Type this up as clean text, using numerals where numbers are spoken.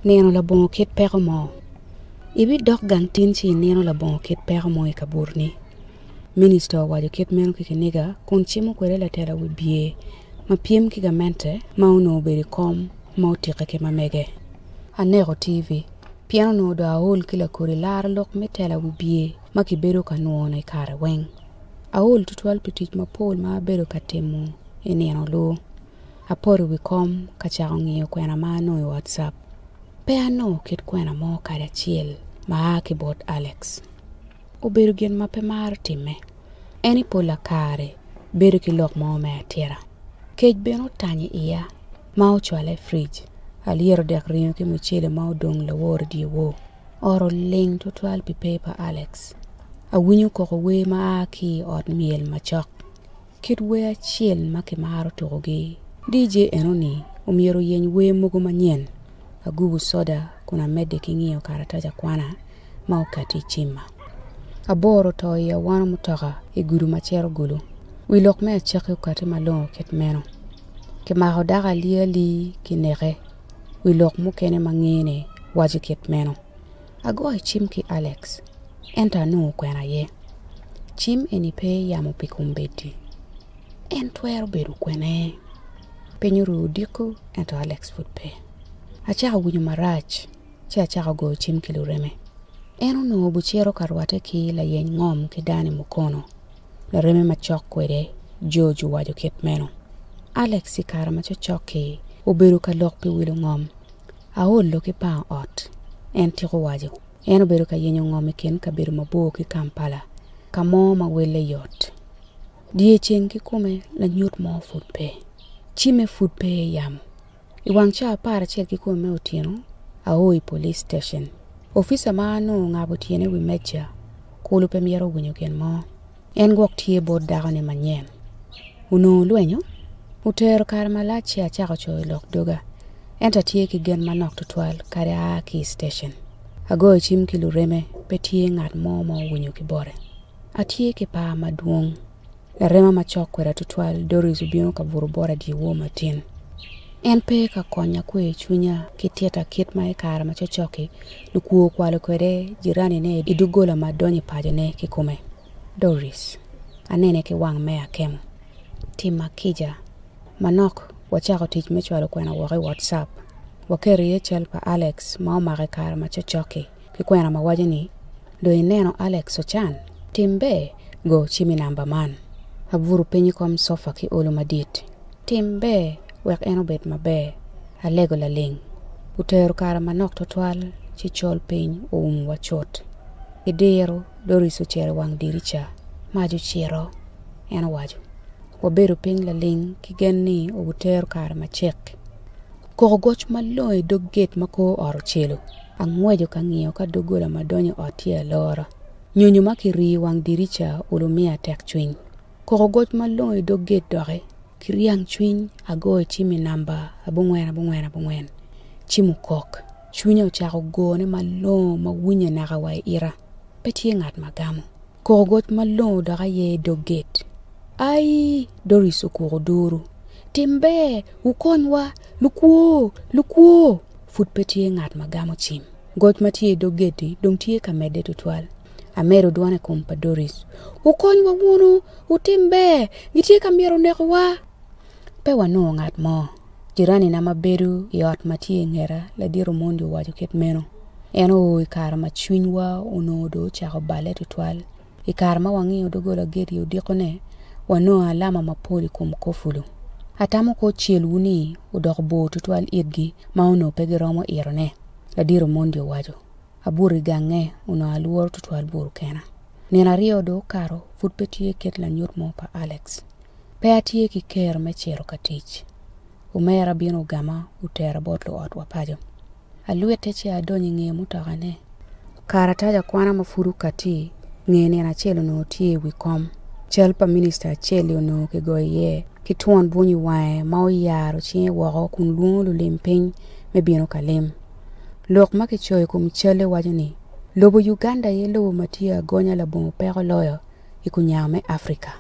Nino labongo kit peko mo. Ibi dok gang tin chi nino labongo kit peko mo ikaburni. Minister wajo kit meno kikiniga kun chimo kwere la tela wibie. Ma piem kigamente ma uno beri kom ma utika ke mamege. Anego TV. Piano no do aol kila kuri lar lok me tela wibie ma kibedo kanuona ikare weng. Aol tutwal pitich ma pol ma bedo katemu nino lo. Apori wikom kachako ngiyo kwena ma no i WhatsApp. Pe ano kit kwena mo kada chiel ma kibot Alex. Obedo gen mape mar time. Eni pola kare bedo ki lok mo me atira. Kej beno tanye iya ma uchwale fridge. Aliero dek rinyo ki mchele ma udong la wor di wo. Oro ling tutwal pi paper Alex. Awinyo koko we ma ki ot miel machok. Kit we achiel ma kimaro togogi. DJ enoni umiero yeny we mugo manyen. Agugu soda kuna mede kingiyo karataja kwana ma ukati chima. Aboro to ya wana mutoka iguru machero gulu. Wilok me achake ukati malongo kit meno. Kimaho daga li kinere. Wilok mukene mangene waji kit meno. Agoy chim ki Alex. Enta nu kwena ye. Chim enipe ya mupikumbeti. Entwero beru kwene. Penyuru diku ento Alex futpe. Achaka winyo marach. Achaka go chim kilureme. Eno no buchero karwate ki la yeny ngom ki dani mukono. La reme machok kwede joju wajo kit meno. Alex si kara machok ki uberu ka lok pi wilo ngom. Aol lo ki pa ot. En tiko wajo. Eno beru ka yenyo ngom ikin ka beru mabo ki Kampala. Ka mo ma wele yot. Die cheng ki kume la nyut mo futpe. Chime futpe yam. Iwang cha para chel ki kume utieno. Aoi police station. Ofisa maano ngabo tiene wi mecha. Kulu pe miero winyo gen mo. En gwok tie bod dagane manyen. Uno luenyo. Utero kar malachi achako choy lok doga. Enta tie ki gen manok tutwal kare aki station. Agoy chim kilureme pe tie ngat mo winyo ki bore. Atie ki pa maduong. La rema machok kwera tutwal dori zubino ka vuru bora di wo matin. En pe ka konya kwe chunya kitieta kit ma ekara machochoki lukuo kwalo kwere jirani ne idugola madonyi pajo ne kikume. Doris. Anene ki wang mea kemu. Tima kija. Manok wachako tich mechwalo kwena wake WhatsApp. Wakeri ye chel pa Alex ma omake kara machochoki kikwena mawajini. Do ineno Alex ochan. Timbe go chimi namba man. Aburu penyi kom sofa ki olo madit. Timbe wek eno bet mabe. Alego la ling. Utero kara manok totwal chichol peny wachot. Idero Doris uchere wang diricha. Maju chiro. Eno waju. Waberu piny la ling kigen ni utero kara machek. Koko goch maloi dog gate mako oro chelo. Angwejo kangiyo ka dogola madonyo otie lora. Nyonyo makiri wang diricha ulumia tek chwiny. Koko goch maloi dog gate doge. Kiriang chwiny agoy chimi namba abungwen. Chimu kok. Chwiny uchako gone malo mawunye nagawai ira. Petie ngat magamu. Koko goch malo doga ye dog gate. Ai, Doris ukuro duru. Timbe, ukonywa, lukuo. Fut petie ngat magamu chim. Goch matie dog gate dong tie kamede tutwal. Amero duane kumpa Doris. Ukonywa wuno, utimbe, gitie kamiero nekwa. Pe wano ngat mo. Jirani na maberu yot matie ngera la diro mondi wajo kit meno. Eno ikara machwinywa unodo chako bale tutwal. Ikara mawangi udogola gedi udikone wano alama mapoli kumkofulu. Atamo ko chiel wuni udokbo tutwal irgi mauno pegeromo irone. La diro mondi wajo. Aburi gange uno aluor tutwal buru kena. Nina rio do karo futpetie ket la nyut mo pa Alex. Pe atie ki ker mechero katich. Umera bino gama utera botlo ot wapajo. Aluete che adonyi nge mutagane. Karataja kwana mafuru kati ngene na chelo no tie wikom. Chelpa minister chelo no ke goye kituan bunyi wae mau yaro chie wako kun luolu limping me bino kalim. Lok makichoy kum chele wajani. Lobo Uganda ye lobo matia gonya labongo peko loyo ikunyame Afrika.